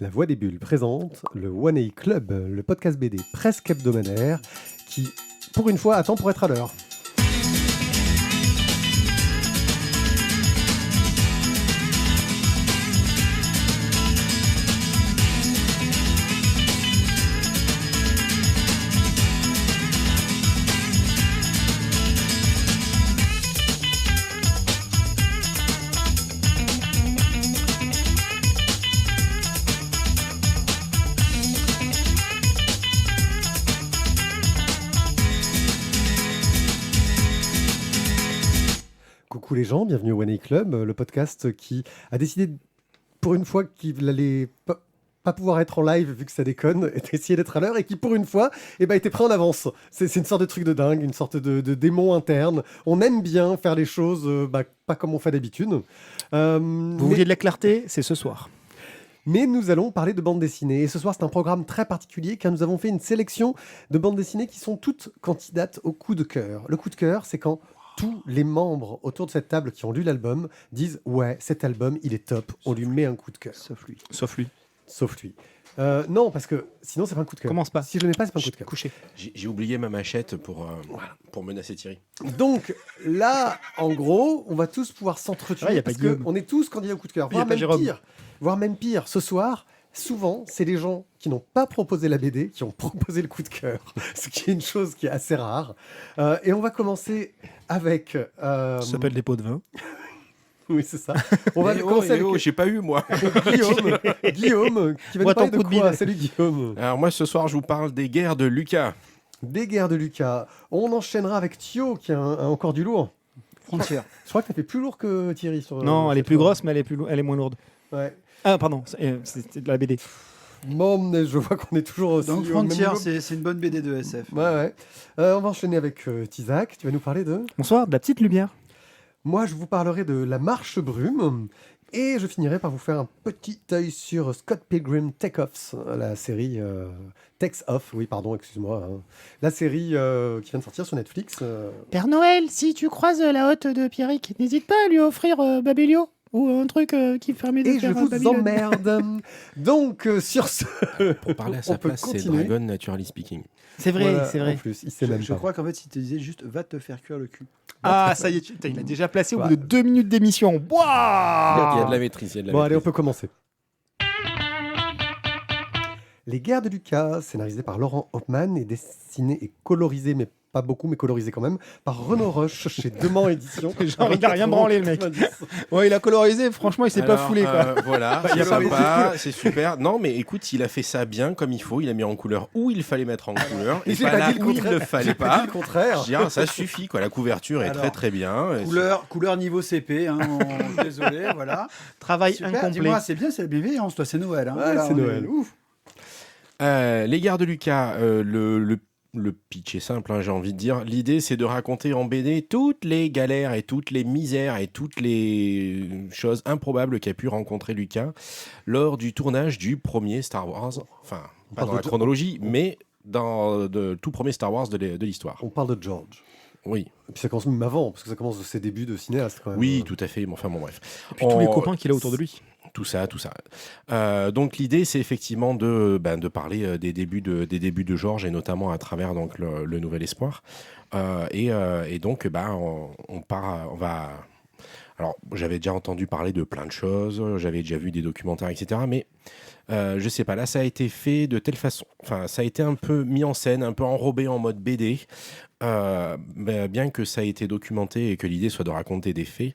La Voix des Bulles présente le One A Club, le podcast BD presque hebdomadaire qui, pour une fois, attend pour être à l'heure. Coucou les gens, bienvenue au One A Club, le podcast qui a décidé pour une fois qu'il allait pas pouvoir être en live vu que ça déconne et d'essayer d'être à l'heure et qui pour une fois était prêt en avance. C'est une sorte de truc de dingue, une sorte de démon interne. On aime bien faire les choses pas comme on fait d'habitude. Vous vouliez de la clarté, c'est ce soir. Mais nous allons parler de bande dessinée. Et ce soir, c'est un programme très particulier car nous avons fait une sélection de bandes dessinées qui sont toutes candidates au coup de cœur. Le coup de cœur, c'est quand tous les membres autour de cette table qui ont lu l'album disent « Ouais, cet album, il est top, on lui met un coup de cœur. » Sauf lui. Sauf lui. Non, parce que sinon, c'est pas un coup de cœur. Commence pas. Si je le mets pas, c'est pas un coup de cœur. Couché. J'ai oublié ma machette pour menacer Thierry. Donc là, en gros, on va tous pouvoir s'entretuer Ouais, y a pas parce Guillaume. qu'on est tous candidats au coup de cœur. Oui, y a pas Jérôme. Voire même pire. Ce soir, souvent, c'est les gens qui n'ont pas proposé la BD qui ont proposé le coup de cœur. Ce qui est une chose qui est assez rare. Et on va commencer avec... Ça s'appelle des pots de vin. Oui, c'est ça. On va commencer avec j'ai pas eu moi. Guillaume, qui va nous Bois parler ton de coup de quoi? bide. Salut Guillaume. Alors moi ce soir je vous parle des guerres de Lucas. Des guerres de Lucas. On enchaînera avec Thio, qui a encore du lourd. Frontière. Je crois que t'as fait plus lourd que Thierry. Non, elle est cette plus fois. grosse, mais elle est moins lourde. Ouais. Ah, pardon, c'est de la BD. Bon, mais je vois qu'on est toujours aussi Donc au même Frontière, niveau. c'est une bonne BD de SF. Ouais. On va enchaîner avec Tizak. Tu vas nous parler de... Bonsoir, de la petite lumière. Moi, je vous parlerai de La Marche Brume. Et je finirai par vous faire un petit œil sur Scott Pilgrim Take Offs, la série Takes Off, oui, pardon, excuse-moi. Hein. La série qui vient de sortir sur Netflix. Père Noël, si tu croises la hotte de Pierrick, n'hésite pas à lui offrir Babelio ou un truc qui permet de Et je faire vous Babylone. emmerde. Donc, sur ce... Pour parler à on sa peut place, c'est continuer. Dragon Naturally Speaking. C'est vrai, Voilà, c'est vrai. En plus, il sait même Je pas. crois qu'en fait, il te disait juste va te faire cuire le cul. Ah, ça y est, il a déjà placé au Ouais. bout de 2 minutes d'émission. Il y Waouh a de la maîtrise, il y a de la Bon, allez, on maîtrise. peut commencer. Les guerres de Lucas, scénarisé par Laurent Hoffman et dessiné et colorisé, mais pas beaucoup, mais colorisé quand même, par Renaud Roche chez Demand Éditions. Genre, il a rien branlé, le mec. 90. Ouais, il a colorisé, franchement, il s'est pas Alors, foulé, quoi. Voilà, Il y a c'est pas sympa, c'est super. Non mais écoute, il a fait ça bien comme il faut, il a mis en couleur où il fallait mettre en couleur et J'ai pas pas là dit le où il contraire. ne fallait J'ai pas. dit le contraire. Je veux dire, ça suffit quoi, la couverture est Alors, très très bien. Couleur niveau CP, hein, désolé, voilà. Travail Super, incomplet. dis-moi, c'est bien, c'est la bienveillance, toi, c'est Noël. Hein. Ouais, Voilà, c'est on est- Noël. Ouf. Les guerres de Lucas, le pitch est simple, hein, j'ai envie de dire. L'idée, c'est de raconter en BD toutes les galères et toutes les misères et toutes les choses improbables qu'a pu rencontrer Lucas lors du tournage du premier Star Wars. Enfin, pas parle dans de la chronologie, mais dans le tout premier Star Wars de l'histoire. On parle de George. Oui, Et puis ça commence même avant, parce que ça commence de ses débuts de cinéaste quand même. oui, tout à fait. Bon, enfin, bon, bref. Et puis tous les copains qu'il a autour de lui. Tout ça. Donc l'idée, c'est effectivement de parler des débuts de George et notamment à travers donc le Nouvel Espoir. Et donc, on va. Alors, j'avais déjà entendu parler de plein de choses, j'avais déjà vu des documentaires, etc. Mais je sais pas, là, ça a été fait de telle façon. Enfin, ça a été un peu mis en scène, un peu enrobé en mode BD. Bien que ça ait été documenté et que l'idée soit de raconter des faits,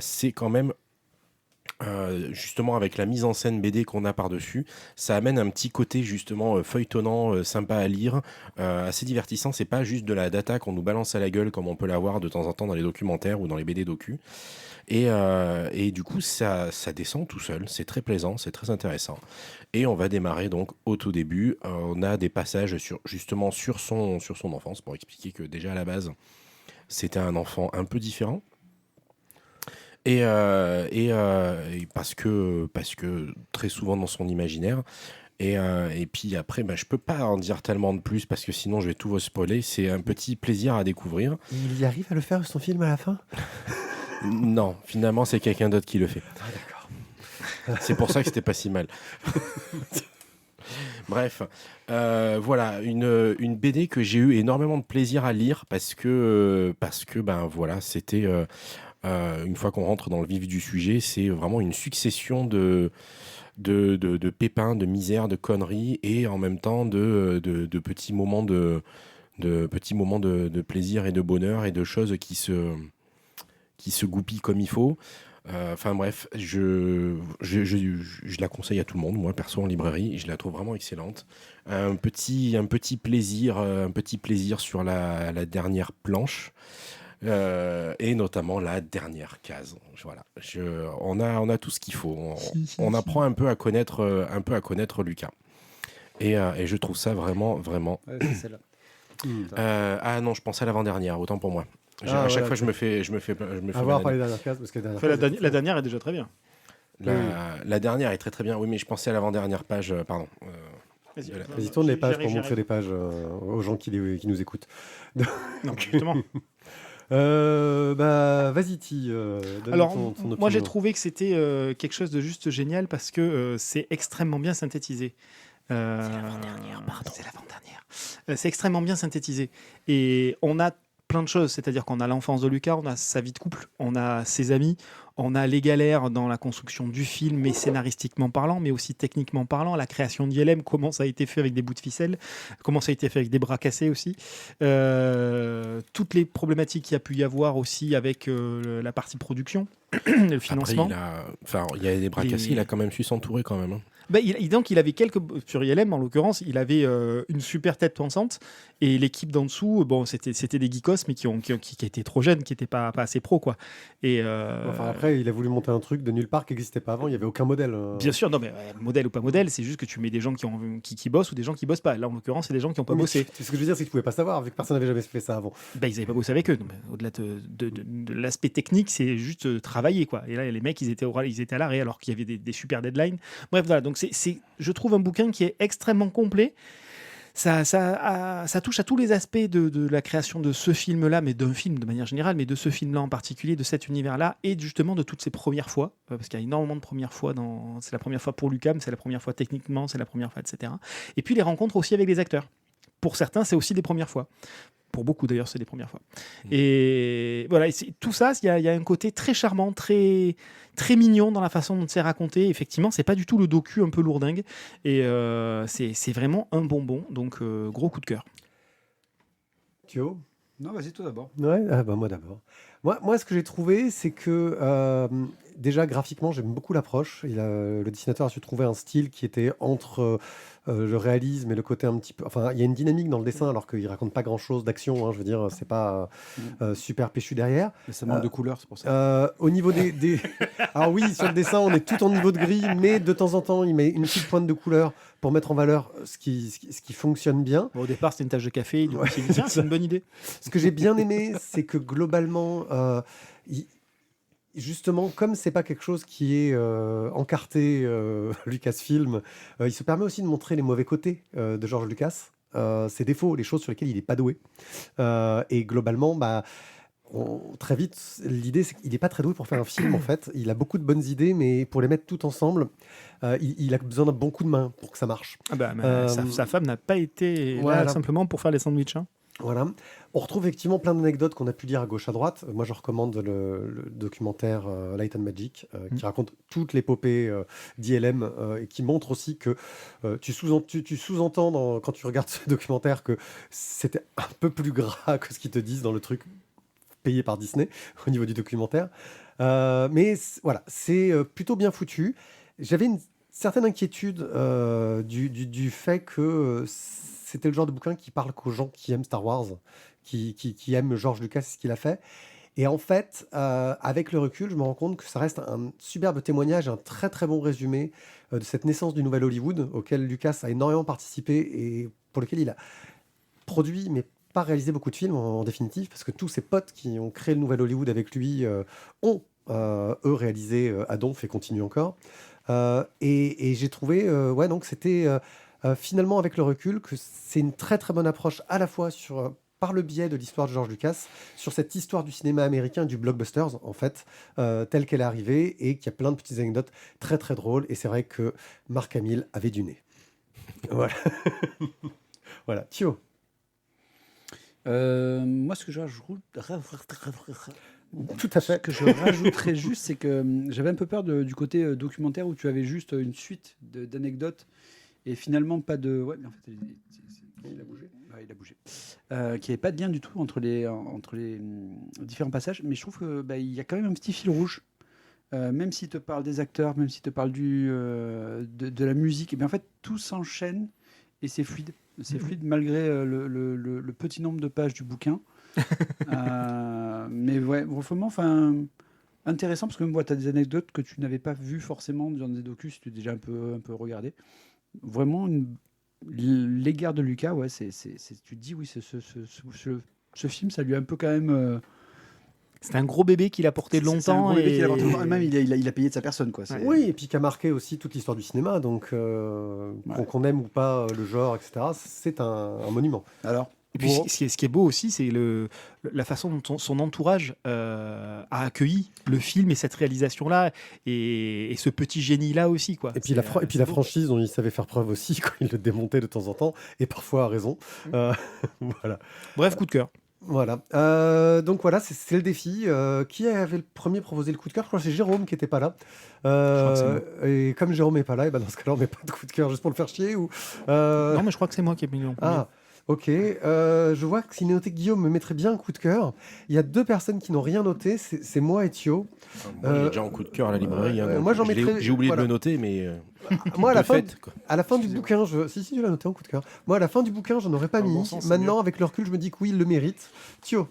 c'est quand même. Justement avec la mise en scène BD qu'on a par-dessus, ça amène un petit côté justement feuilletonnant, sympa à lire, assez divertissant. C'est pas juste de la data qu'on nous balance à la gueule comme on peut l'avoir de temps en temps dans les documentaires ou dans les BD docu. Et du coup ça descend tout seul, c'est très plaisant, c'est très intéressant. Et on va démarrer donc au tout début. On a des passages sur son enfance pour expliquer que déjà à la base c'était un enfant un peu différent. Et parce que très souvent dans son imaginaire. Et puis après, je peux pas en dire tellement de plus parce que sinon je vais tout vous spoiler. C'est un petit plaisir à découvrir. Il y arrive à le faire, son film, à la fin? Non, finalement c'est quelqu'un d'autre qui le fait. Ah, d'accord. C'est pour ça que c'était pas si mal. Bref, voilà, une BD que j'ai eu énormément de plaisir à lire parce que ben voilà, c'était une fois qu'on rentre dans le vif du sujet, c'est vraiment une succession de pépins, de misère, de conneries et en même temps de petits moments de plaisir et de bonheur et de choses qui se goupillent comme il faut. Enfin bref, je la conseille à tout le monde, moi perso en librairie, je la trouve vraiment excellente. Un petit plaisir sur la dernière planche. Et notamment la dernière case. Voilà, on a tout ce qu'il faut. On apprend un peu à connaître Lucas. Et je trouve ça vraiment. Ouais, c'est celle-là. Ah non, je pensais à l'avant-dernière. Autant pour moi. À chaque fois, je me fais. À voir par les dernières cases, parce que La dernière est déjà très bien. La dernière est très très bien. Oui, mais je pensais à l'avant-dernière page. Pardon. Vas-y, tourne les pages pour montrer les pages aux gens qui nous écoutent. Non, justement. Vas-y, Ti. Alors, ton moi j'ai opinion. trouvé que c'était quelque chose de juste génial parce que c'est extrêmement bien synthétisé. C'est l'avant-dernière, pardon. C'est l'avant-dernière. C'est extrêmement bien synthétisé. Et on a plein de choses, c'est-à-dire qu'on a l'enfance de Lucas, on a sa vie de couple, on a ses amis, on a les galères dans la construction du film, mais scénaristiquement parlant, mais aussi techniquement parlant, la création d'ILM, comment ça a été fait avec des bouts de ficelle, comment ça a été fait avec des bras cassés aussi, toutes les problématiques qu'il y a pu y avoir aussi avec la partie production, le financement. Après, il y a des bras cassés, il a quand même su s'entourer quand même. Hein. Donc il avait sur ILM en l'occurrence, il avait une super tête pensante et l'équipe d'en dessous, bon c'était des geekos mais qui étaient trop jeunes, qui n'étaient pas assez pro quoi. Et après il a voulu monter un truc de nulle part qui n'existait pas avant, il n'y avait aucun modèle. Bien sûr, non mais modèle ou pas modèle, c'est juste que tu mets des gens qui bossent ou des gens qui bossent pas. Là en l'occurrence c'est des gens qui n'ont pas bossé. Ce que je veux dire c'est que tu pouvais pas savoir vu que personne n'avait jamais fait ça avant. Ils n'avaient pas bossé avec eux. Non, au-delà de l'aspect technique, c'est juste travailler quoi. Et là les mecs ils étaient à l'arrêt alors qu'il y avait des super deadlines. Bref voilà, donc je trouve un bouquin qui est extrêmement complet. Ça touche à tous les aspects de la création de ce film-là, mais d'un film de manière générale, mais de ce film-là en particulier, de cet univers-là, et justement de toutes ces premières fois, parce qu'il y a énormément de premières fois. C'est la première fois pour Lucas, mais c'est la première fois techniquement, c'est la première fois, etc. Et puis les rencontres aussi avec les acteurs. Pour certains, c'est aussi des premières fois. Pour beaucoup d'ailleurs, c'est les premières fois. Et voilà, tout ça, il y a un côté très charmant, très, très mignon dans la façon dont c'est raconté. Effectivement, c'est pas du tout le docu un peu lourdingue. Et c'est vraiment un bonbon. Donc, gros coup de cœur. Thio ? Non, vas-y, toi d'abord. Ouais, moi d'abord. Moi, ce que j'ai trouvé, c'est que déjà graphiquement, j'aime beaucoup l'approche. Le dessinateur a su trouver un style qui était entre le réalisme et le côté un petit peu. Enfin, il y a une dynamique dans le dessin, alors qu'il raconte pas grand-chose d'action. Hein, je veux dire, c'est pas super péchu derrière. Mais ça manque de couleurs, c'est pour ça. Au niveau des... Alors oui, sur le dessin, on est tout en niveau de gris, mais de temps en temps, il met une petite pointe de couleur pour mettre en valeur ce qui fonctionne bien. Bon, au départ, c'était une tache de café. Et du coup, il s'est dit, tiens, c'est une bonne idée. Ce que j'ai bien aimé, c'est que globalement, justement, comme c'est pas quelque chose qui est encarté Lucasfilm, il se permet aussi de montrer les mauvais côtés de George Lucas, ses défauts, les choses sur lesquelles il n'est pas doué. Et globalement, très vite, l'idée, c'est qu'il n'est pas très doué pour faire un film, en fait. Il a beaucoup de bonnes idées, mais pour les mettre toutes ensemble, il a besoin de beaucoup de mains pour que ça marche. Sa femme n'a pas été voilà. là simplement pour faire les sandwichs. Hein. Voilà. On retrouve effectivement plein d'anecdotes qu'on a pu lire à gauche à droite. Moi, je recommande le documentaire Light and Magic, qui raconte toute l'épopée d'ILM et qui montre aussi que tu sous-entends quand tu regardes ce documentaire que c'était un peu plus gras que ce qu'ils te disent dans le truc payé par Disney au niveau du documentaire. Mais voilà, c'est plutôt bien foutu. J'avais une certaine inquiétude du fait que c'était le genre de bouquin qui parle qu'aux gens qui aiment Star Wars, qui aiment George Lucas et ce qu'il a fait. Et en fait, avec le recul, je me rends compte que ça reste un superbe témoignage, un très très bon résumé de cette naissance du nouvel Hollywood, auquel Lucas a énormément participé et pour lequel il a produit, mais pas réalisé beaucoup de films en définitive, parce que tous ses potes qui ont créé le nouvel Hollywood avec lui ont, eux, réalisé à Donf et continuent encore. Et j'ai trouvé, donc c'était... finalement, avec le recul, que c'est une très très bonne approche à la fois sur par le biais de l'histoire de George Lucas, sur cette histoire du cinéma américain, du blockbusters, en fait, telle qu'elle est arrivée, et qu'il y a plein de petites anecdotes très très drôles. Et c'est vrai que Mark Hamill avait du nez. Voilà. Voilà. Thio. Moi, ce que je rajoute, Tout à ce fait. que je rajouterais juste, c'est que j'avais un peu peur du côté documentaire où tu avais juste une suite d'anecdotes et finalement pas de. Ouais, mais en fait, il a bougé. Ouais, il a bougé. Qu'il n'y avait pas de lien du tout entre les différents passages, mais je trouve que il y a quand même un petit fil rouge. Même s'il te parle des acteurs, même s'il te parle de la musique, et bien en fait tout s'enchaîne et c'est fluide. C'est fluide malgré le petit nombre de pages du bouquin. Mais ouais, vraiment, enfin, intéressant parce que même tu as des anecdotes que tu n'avais pas vues forcément dans des docus, si tu as déjà un peu regardé. Vraiment, les guerres de Lucas, ouais, tu te dis, oui, ce film, ça lui a un peu quand même. C'est un gros bébé qu'il a porté C'est un longtemps. gros bébé Et... qu'il a porté longtemps. Et même, il a payé de sa personne, quoi. Oui, et puis qui a marqué aussi toute l'histoire du cinéma, donc qu'on aime ou pas le genre, etc., c'est un monument. Alors, Et puis, ce qui est beau aussi, c'est la façon dont son entourage a accueilli le film et cette réalisation-là, et ce petit génie-là aussi, quoi. Et puis la franchise dont il savait faire preuve aussi, quand il le démontait de temps en temps, et parfois à raison. Voilà. Bref, coup de cœur. Voilà. Donc voilà, c'est le défi. Qui avait le premier proposé le coup de cœur? Je crois que c'est Jérôme qui n'était pas là. crois que Et comme Jérôme n'est pas là, et ben dans ce cas-là, on met pas de coup de cœur juste pour le faire chier ou. Non, mais je crois que c'est moi qui ai mis en premier. Ah, ok. Je vois que si noté Guillaume me mettrait bien un coup de cœur. Il y a deux personnes qui n'ont rien noté, c'est moi et Thio. Moi, il est déjà en coup de cœur à la librairie. Hein, donc moi, j'en je l'ai- mettrais- J'ai oublié voilà. de le noter, mais Moi, de fait, quoi. à la fin du bouquin, si, tu l'as noté en coup de cœur. Moi, à la fin du bouquin, j'en aurais pas Dans le mis. bon sens, c'est Maintenant, avec le recul, je me dis que oui, il le mérite. Thio.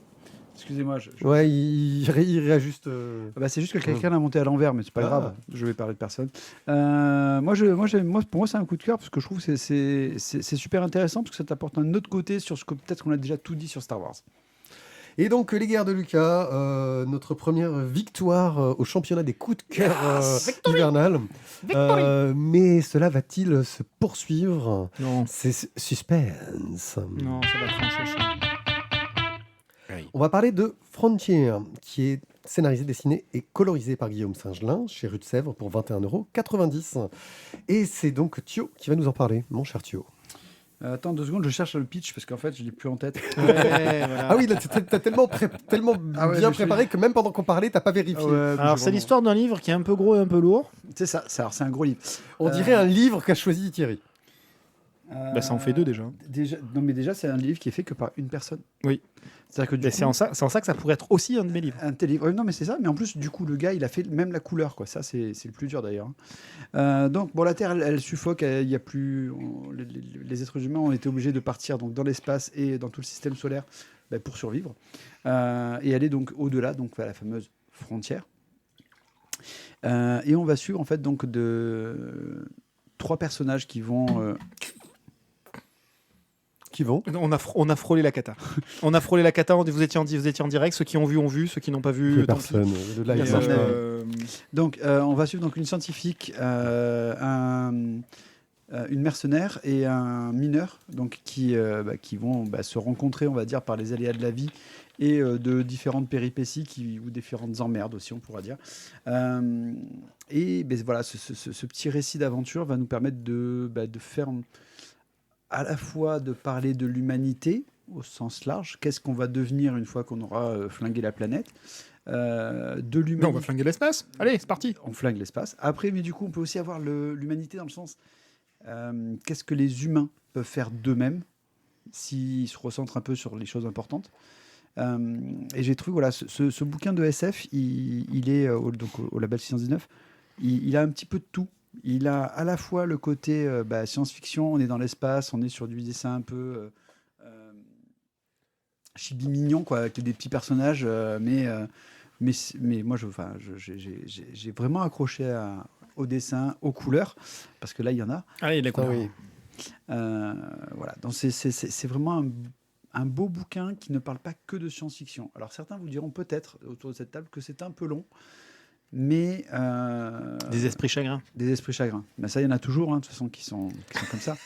excusez-moi, Ouais, il réajuste. c'est juste que quelqu'un l'a monté à l'envers, mais c'est pas Ah. grave. Je vais parler de personne. Pour moi, c'est un coup de cœur parce que je trouve que c'est super intéressant parce que ça t'apporte un autre côté sur ce que peut-être qu'on a déjà tout dit sur Star Wars. Et donc, les guerres de Lucas, notre première victoire au championnat des coups de cœur hivernal. Mais cela va-t-il se poursuivre? Non, C'est suspense. non, ça va trancher. ça. Aïe. On va parler de Frontier, qui est scénarisé, dessiné et colorisé par Guillaume Singelin chez Rue de Sèvres pour 21,90 €. Et c'est donc Thio qui va nous en parler, mon cher Thio. Attends 2 secondes, je cherche le pitch parce qu'en fait, je l'ai plus en tête. Ouais, voilà. Ah oui, là, t'as tellement Ah ouais, bien mais préparé que même pendant qu'on parlait, t'as pas vérifié. Alors, c'est l'histoire d'un livre qui est un peu gros et un peu lourd. C'est ça, c'est un gros livre. On dirait un livre qu'a choisi Thierry. Bah, ça en fait deux déjà. Déjà, c'est un livre qui est fait que par une personne. Oui. C'est-à-dire que du Et coup, c'est en ça que ça pourrait être aussi un de mes livres. un tel livre. Non, mais c'est ça. Mais en plus, du coup, le gars, il a fait même la couleur, quoi. Ça, c'est le plus dur d'ailleurs. Donc, bon, la Terre, elle suffoque. Il y a plus. Les êtres humains ont été obligés de partir donc dans l'espace et dans tout le système solaire pour survivre et aller donc au-delà, donc à la fameuse frontière. Et on va suivre en fait donc trois personnages qui vont. Qui vont. On a frôlé la cata. On a frôlé la cata, vous étiez en direct. Ceux qui ont vu, ceux qui n'ont pas vu. Plus tant pis. personne. Le live Et, marche pas. Donc, on va suivre donc une scientifique, une mercenaire et un mineur, donc qui vont se rencontrer, on va dire, par les aléas de la vie et de différentes péripéties ou différentes emmerdes aussi, on pourra dire. Voilà, ce petit récit d'aventure va nous permettre de faire à la fois de parler de l'humanité au sens large, qu'est-ce qu'on va devenir une fois qu'on aura flingué la planète. De l'humanité. Non, on va flinguer l'espace. Allez, c'est parti. On flingue l'espace. Après, mais du coup, on peut aussi avoir l'humanité dans le sens qu'est-ce que les humains peuvent faire d'eux-mêmes s'ils se recentrent un peu sur les choses importantes. Et j'ai trouvé, voilà, ce bouquin de SF, il est au label 619, il a un petit peu de tout. Il a à la fois le côté science-fiction, on est dans l'espace, on est sur du dessin un peu chibi mignon, quoi, avec des petits personnages, mais moi, j'ai vraiment accroché au dessin, aux couleurs, parce que là, il y en a. Allez, la couleur. oui. Voilà, donc c'est vraiment un beau bouquin qui ne parle pas que de science-fiction. Alors certains vous diront peut-être autour de cette table que c'est un peu long, mais Des esprits chagrins. des esprits chagrins. Ben ça, il y en a toujours, de toute façon, qui sont comme ça.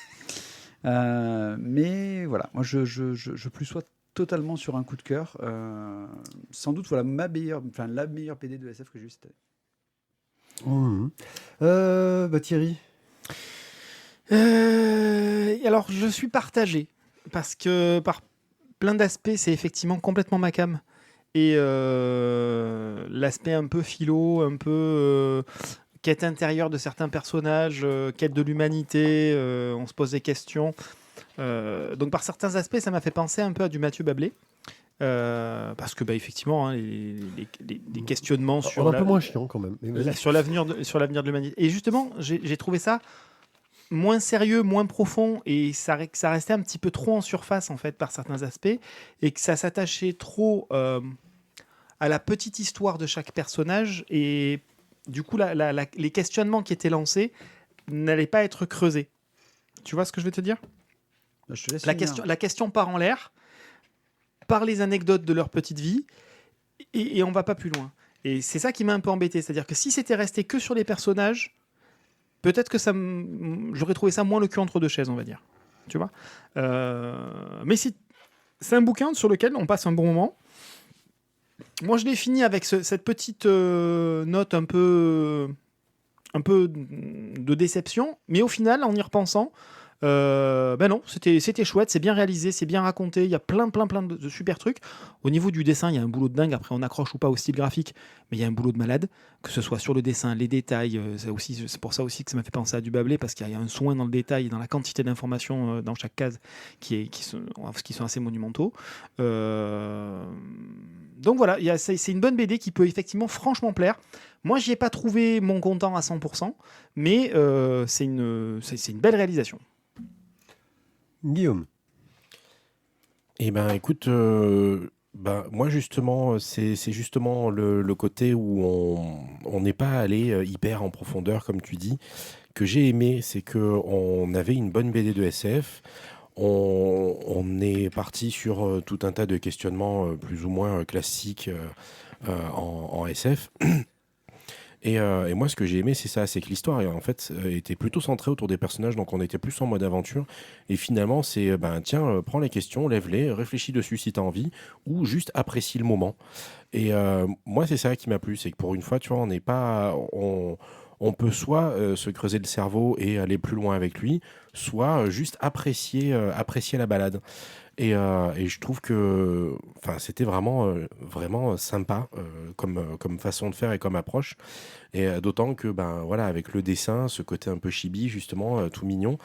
Mais voilà, moi je plus sois totalement sur un coup de cœur. Sans doute, voilà, la meilleure BD de SF que j'ai eue cette année. Thierry. Alors, je suis partagé parce que par plein d'aspects, c'est effectivement complètement ma came. Et l'aspect un peu philo, un peu quête intérieure de certains personnages, quête de l'humanité, on se pose des questions. Donc par certains aspects, ça m'a fait penser un peu à du Mathieu Bablé. Parce que effectivement, hein, les questionnements sur, Un peu moins chiant quand même. Mais vas-y. sur l'avenir de l'humanité. Et justement, j'ai trouvé ça moins sérieux, moins profond, et ça restait un petit peu trop en surface en fait par certains aspects, et que ça s'attachait trop à la petite histoire de chaque personnage, et du coup les questionnements qui étaient lancés n'allaient pas être creusés. Tu vois ce que je veux te dire ? Je te laisse La finir. question part en l'air par les anecdotes de leur petite vie, et on va pas plus loin. Et c'est ça qui m'a un peu embêté, c'est-à-dire que si c'était resté que sur les personnages, peut-être que j'aurais trouvé ça moins le cul entre deux chaises, on va dire. Tu vois ? Mais c'est un bouquin sur lequel on passe un bon moment. Moi, je l'ai fini avec cette petite note un peu de déception, mais au final, en y repensant, non, c'était chouette, c'est bien réalisé, c'est bien raconté, il y a plein de super trucs. Au niveau du dessin, il y a un boulot de dingue, après on accroche ou pas au style graphique, mais il y a un boulot de malade, que ce soit sur le dessin, les détails, c'est pour ça aussi que ça m'a fait penser à du Bablé, parce qu'il y a un soin dans le détail, dans la quantité d'informations dans chaque case qui sont assez monumentaux. Donc voilà, c'est une bonne BD qui peut effectivement franchement plaire. Moi, j'y ai pas trouvé mon content à 100%, mais c'est une belle réalisation. Guillaume. Eh ben, écoute, moi justement, c'est justement le côté où on n'est pas allé hyper en profondeur, comme tu dis, que j'ai aimé, c'est que on avait une bonne BD de SF. On est parti sur tout un tas de questionnements plus ou moins classiques en SF. Et moi, ce que j'ai aimé, c'est ça, c'est que l'histoire, en fait, était plutôt centrée autour des personnages, donc on était plus en mode aventure. Et finalement, c'est, tiens, prends les questions, lève-les, réfléchis dessus si t'as envie, ou juste apprécie le moment. Et moi, c'est ça qui m'a plu, c'est que pour une fois, tu vois, on peut soit se creuser le cerveau et aller plus loin avec lui, soit juste apprécier la balade. Et je trouve que c'était vraiment sympa comme façon de faire et comme approche. Et d'autant que voilà, avec le dessin, ce côté un peu chibi, justement, tout mignon,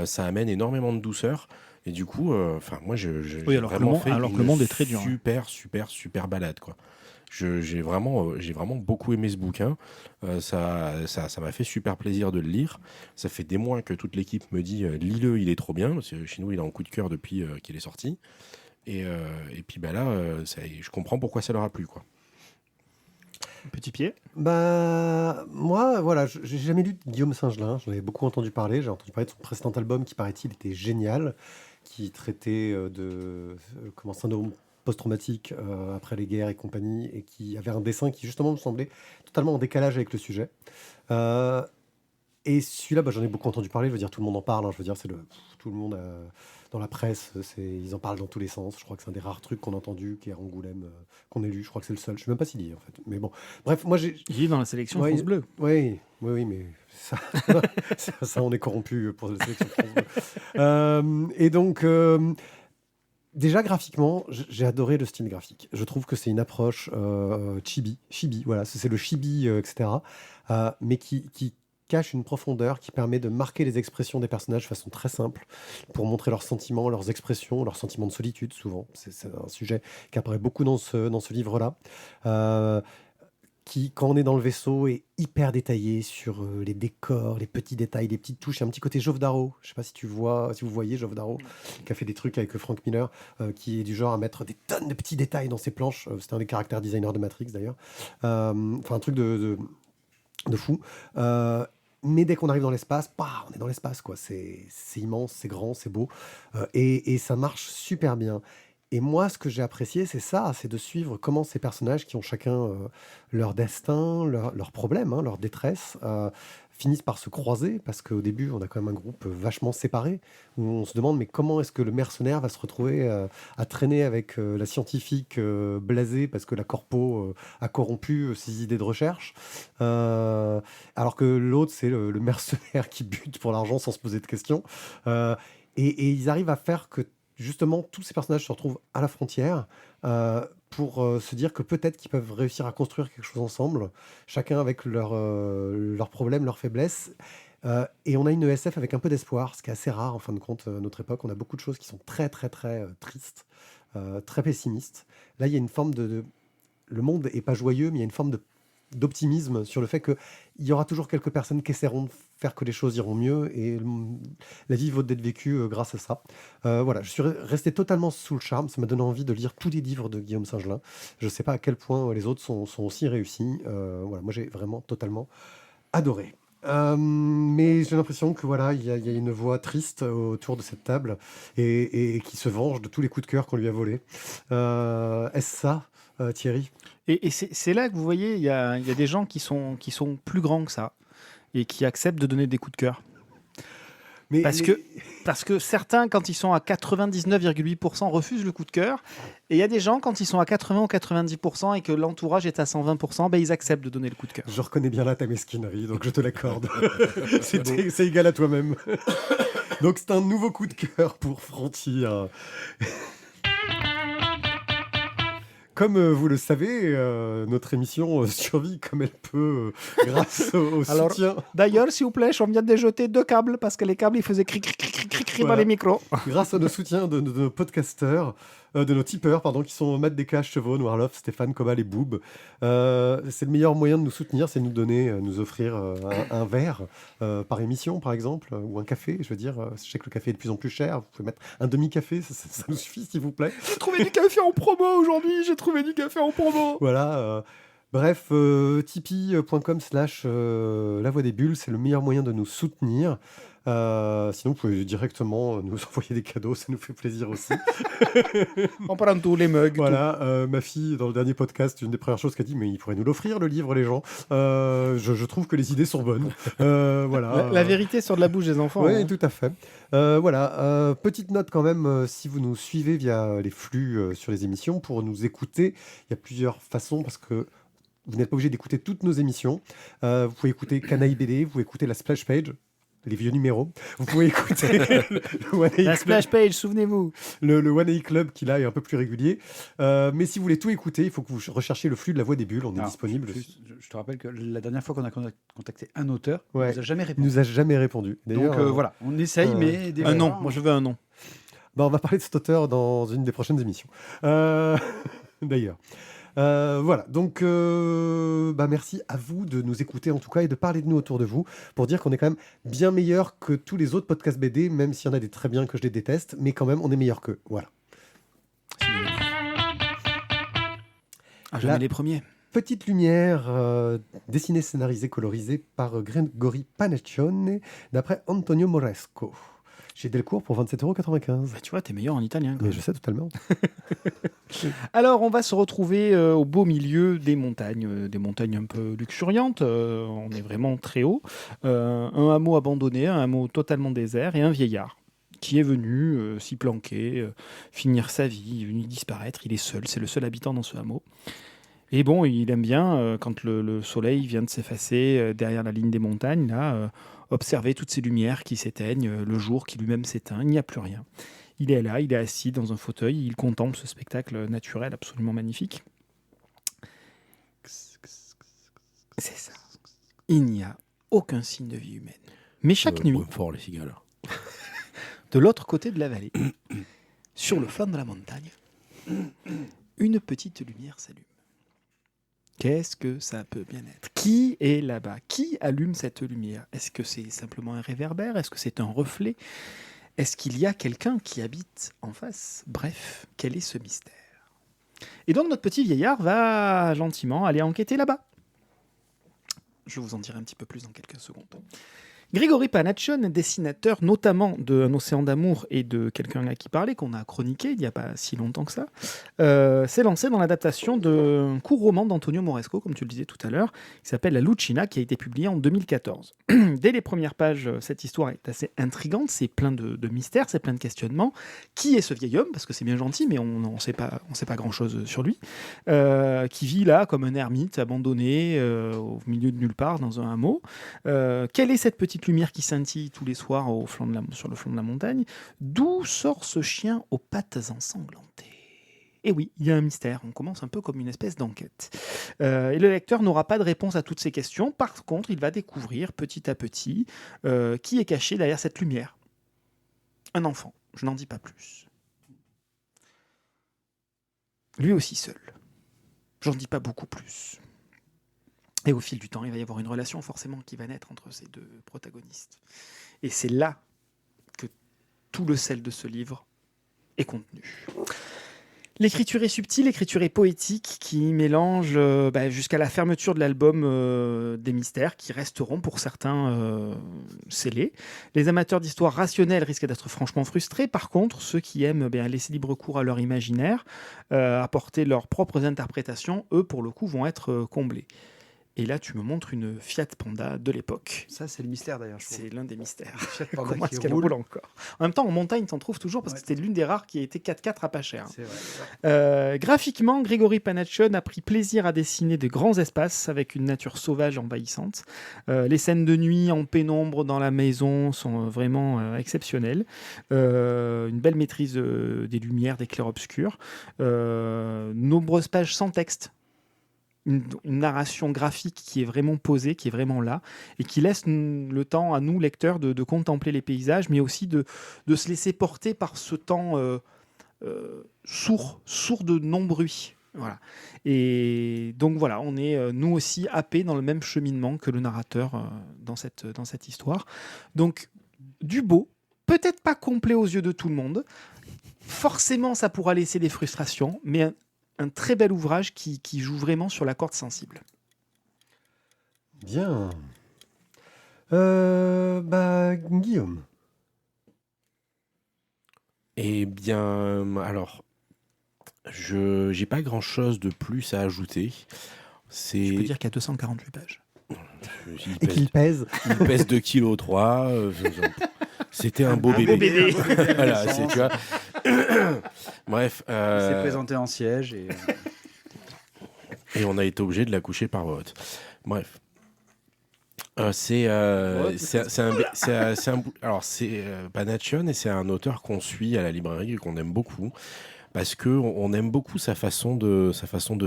ça amène énormément de douceur. Et du coup, moi, j'ai alors que vraiment le monde est très dur, hein. super balade, quoi. J'ai vraiment beaucoup aimé ce bouquin. Ça m'a fait super plaisir de le lire. Ça fait des mois que toute l'équipe me dit lis-le, il est trop bien. Parce que chez nous, il est en coup de cœur depuis qu'il est sorti. Et puis là, je comprends pourquoi ça leur a plu, quoi. Petit pied. Moi, voilà, j'ai jamais lu de Guillaume Singelin. J'en avais beaucoup entendu parler. J'ai entendu parler de son précédent album qui, paraît-il, était génial, qui traitait de syndrome post-traumatique après les guerres et compagnie, et qui avait un dessin qui, justement, me semblait totalement en décalage avec le sujet. Et celui-là, j'en ai beaucoup entendu parler. Je veux dire, tout le monde en parle. Je veux dire, tout le monde dans la presse, ils en parlent dans tous les sens. Je crois que c'est un des rares trucs qu'on a entendu, qui est Angoulême, qu'on ait lu. Je crois que c'est le seul. Je sais même pas s'il y est, en fait. Mais bon, bref, moi j'ai. Il est dans la sélection Ouais, France Bleu. Oui, mais ça, ça, on est corrompu pour la sélection France Bleu. Et donc, déjà graphiquement, j'ai adoré le style graphique. Je trouve que c'est une approche chibi, voilà, c'est le chibi, etc. Mais qui cache une profondeur qui permet de marquer les expressions des personnages de façon très simple pour montrer leurs sentiments, leurs expressions, leurs sentiments de solitude souvent. C'est un sujet qui apparaît beaucoup dans ce livre-là. Qui, quand on est dans le vaisseau, est hyper détaillé sur les décors, les petits détails, les petites touches. Il y a un petit côté Jove Darrow. Je ne sais pas si vous voyez Jove Darrow, qui a fait des trucs avec Frank Miller, qui est du genre à mettre des tonnes de petits détails dans ses planches. C'était un des caractères designers de Matrix, d'ailleurs. Un truc de fou. Mais dès qu'on arrive dans l'espace, on est dans l'espace, quoi. C'est immense, c'est grand, c'est beau. Et ça marche super bien. Et moi, ce que j'ai apprécié, c'est ça, c'est de suivre comment ces personnages qui ont chacun leur destin, leurs problèmes, leur détresse, finissent par se croiser, parce qu'au début, on a quand même un groupe vachement séparé, où on se demande, mais comment est-ce que le mercenaire va se retrouver à traîner avec la scientifique blasée, parce que la corpo a corrompu ses idées de recherche, alors que l'autre, c'est le mercenaire qui bute pour l'argent sans se poser de questions. Et ils arrivent à faire que justement tous ces personnages se retrouvent à la frontière pour se dire que peut-être qu'ils peuvent réussir à construire quelque chose ensemble, chacun avec leurs problèmes, leurs faiblesses. Et on a une ESF avec un peu d'espoir, ce qui est assez rare en fin de compte à notre époque. On a beaucoup de choses qui sont très très très tristes, très pessimistes. Là, il y a une forme le monde est pas joyeux, mais il y a une forme d'optimisme sur le fait qu'il y aura toujours quelques personnes qui essaieront de faire que les choses iront mieux et la vie vaut d'être vécue grâce à ça. Voilà, je suis resté totalement sous le charme. Ça m'a donné envie de lire tous les livres de Guillaume Singelin. Je ne sais pas à quel point les autres sont aussi réussis. Voilà, moi j'ai vraiment totalement adoré. Mais j'ai l'impression que voilà, il y a une voix triste autour de cette table et qui se venge de tous les coups de cœur qu'on lui a volés. Est-ce ça, Thierry? Et c'est là que vous voyez, il y a des gens qui sont plus grands que ça et qui acceptent de donner des coups de cœur. Parce que certains, quand ils sont à 99,8%, refusent le coup de cœur. Et il y a des gens, quand ils sont à 80 ou 90% et que l'entourage est à 120%, ben, ils acceptent de donner le coup de cœur. Je reconnais bien là ta mesquinerie, donc je te l'accorde. C'est égal à toi-même. Donc c'est un nouveau coup de cœur pour Frontier. Comme vous le savez, notre émission survit comme elle peut grâce au soutien. D'ailleurs, s'il vous plaît, on vient de jeter 2 câbles parce que les câbles, ils faisaient cric dans les micros. Grâce à nos soutiens de nos podcasteurs, de nos tipeurs, pardon, qui sont Matt Descaches, Chevaux, Noirloff, Stéphane, Cobal et Boob. C'est le meilleur moyen de nous soutenir, c'est nous offrir un verre par émission, par exemple, ou un café. Je veux dire, je sais que le café est de plus en plus cher. Vous pouvez mettre un demi-café, ça nous suffit, s'il vous plaît. J'ai trouvé du café en promo aujourd'hui. Voilà. Bref, tipeee.com/La Voix des Bulles, c'est le meilleur moyen de nous soutenir. Sinon, vous pouvez directement nous envoyer des cadeaux, ça nous fait plaisir aussi. On prend tous les mugs. Voilà, ma fille, dans le dernier podcast, une des premières choses qu'elle a dit, mais il pourrait nous l'offrir, le livre, les gens. Je trouve que les idées sont bonnes. Voilà. La vérité sort de la bouche des enfants. Oui, tout à fait. Voilà, petite note quand même, si vous nous suivez via les flux sur les émissions, pour nous écouter, il y a plusieurs façons, parce que vous n'êtes pas obligé d'écouter toutes nos émissions. Vous pouvez écouter Canaille BD, vous pouvez écouter la Splash Page, les vieux numéros. Vous pouvez écouter le One A La Splash Page, souvenez-vous. Le One A Club qui là est un peu plus régulier. Mais si vous voulez tout écouter, il faut que vous recherchiez le flux de La Voix des Bulles. On est disponible. Je te rappelle que la dernière fois qu'on a contacté un auteur, Ouais. il nous a jamais Il répondu. nous a jamais répondu. Donc voilà, on essaye, mais des Un nom. fois, Moi, je veux un nom. Bah, on va parler de cet auteur dans une des prochaines émissions. D'ailleurs. Voilà, donc merci à vous de nous écouter en tout cas et de parler de nous autour de vous pour dire qu'on est quand même bien meilleur que tous les autres podcasts BD, même s'il y en a des très bien que je les déteste, mais quand même on est meilleur qu'eux. Voilà. Jamais les premiers. Petite lumière, dessinée, scénarisée, colorisée par Gregory Panaccione, d'après Antonio Moresco. Chez Delcourt pour 27,95 €. Bah, tu vois, t'es meilleur en italien. Mais je sais totalement. Alors, on va se retrouver au beau milieu des montagnes un peu luxuriantes. On est vraiment très haut. Un hameau abandonné, un hameau totalement désert et un vieillard qui est venu s'y planquer, finir sa vie, il est venu disparaître. Il est seul, c'est le seul habitant dans ce hameau. Et bon, il aime bien, quand le soleil vient de s'effacer derrière la ligne des montagnes, là, observer toutes ces lumières qui s'éteignent, le jour qui lui-même s'éteint, il n'y a plus rien. Il est là, il est assis dans un fauteuil, il contemple ce spectacle naturel absolument magnifique. C'est ça. Il n'y a aucun signe de vie humaine. Mais chaque nuit, Fort les cigales. de l'autre côté de la vallée, sur le flanc de la montagne, une petite lumière s'allume. Qu'est-ce que ça peut bien être? Qui est là-bas? Qui allume cette lumière? Est-ce que c'est simplement un réverbère? Est-ce que c'est un reflet? Est-ce qu'il y a quelqu'un qui habite en face? Bref, quel est ce mystère? Et donc notre petit vieillard va gentiment aller enquêter là-bas. Je vous en dirai un petit peu plus dans quelques secondes. Grigory Panachon, dessinateur notamment de Un océan d'amour et de Quelqu'un à qui parler, qu'on a chroniqué il n'y a pas si longtemps que ça, s'est lancé dans l'adaptation d'un court roman d'Antonio Moresco, comme tu le disais tout à l'heure, qui s'appelle La Lucina, qui a été publié en 2014. Dès les premières pages, cette histoire est assez intrigante, c'est plein de mystères, c'est plein de questionnements. Qui est ce vieil homme? Parce que c'est bien gentil, mais on ne sait pas grand-chose sur lui. Qui vit là comme un ermite abandonné au milieu de nulle part dans un hameau. Quelle est cette petite lumière qui scintille tous les soirs sur le flanc de la montagne? D'où sort ce chien aux pattes ensanglantées? Et oui, il y a un mystère. On commence un peu comme une espèce d'enquête. Et le lecteur n'aura pas de réponse à toutes ces questions. Par contre, il va découvrir petit à petit qui est caché derrière cette lumière. Un enfant. Je n'en dis pas plus. Lui aussi seul. J'en dis pas beaucoup plus. Et au fil du temps, il va y avoir une relation forcément qui va naître entre ces deux protagonistes. Et c'est là que tout le sel de ce livre est contenu. L'écriture est subtile, l'écriture est poétique, qui mélange jusqu'à la fermeture de l'album des mystères qui resteront pour certains scellés. Les amateurs d'histoire rationnelle risquent d'être franchement frustrés. Par contre, ceux qui aiment laisser libre cours à leur imaginaire, apporter leurs propres interprétations, eux, pour le coup, vont être comblés. Et là, tu me montres une Fiat Panda de l'époque. Ça, c'est le mystère d'ailleurs. Je trouve. C'est l'un des mystères. Fiat Panda Comment qui est-ce qu'elle roule encore? En même temps, en montagne, t'en trouves toujours parce que c'était l'une des rares qui a été 4x4 à pas cher. C'est vrai. Graphiquement, Grigory Panachon a pris plaisir à dessiner de grands espaces avec une nature sauvage envahissante. Les scènes de nuit en pénombre dans la maison sont vraiment exceptionnelles. Une belle maîtrise des lumières, des clairs-obscurs. Nombreuses pages sans texte. Une narration graphique qui est vraiment posée, qui est vraiment là, et qui laisse le temps à nous, lecteurs, de contempler les paysages, mais aussi de se laisser porter par ce temps sourd de non-bruit. Voilà. Et donc voilà, on est nous aussi happés dans le même cheminement que le narrateur dans cette histoire. Donc du beau, peut-être pas complet aux yeux de tout le monde, forcément ça pourra laisser des frustrations, mais un très bel ouvrage qui joue vraiment sur la corde sensible. Bien. Guillaume. Eh bien, alors, je n'ai pas grand-chose de plus à ajouter. Je peux dire qu'il y a 248 pages. Et qu'il pèse. Il pèse 2,3 kg. C'était un beau bébé. Voilà, tu vois. Bref. C'est présenté en siège et on a été obligé de la coucher par voie haute. Bref. C'est Panachon et c'est un auteur qu'on suit à la librairie et qu'on aime beaucoup parce que on aime beaucoup sa façon de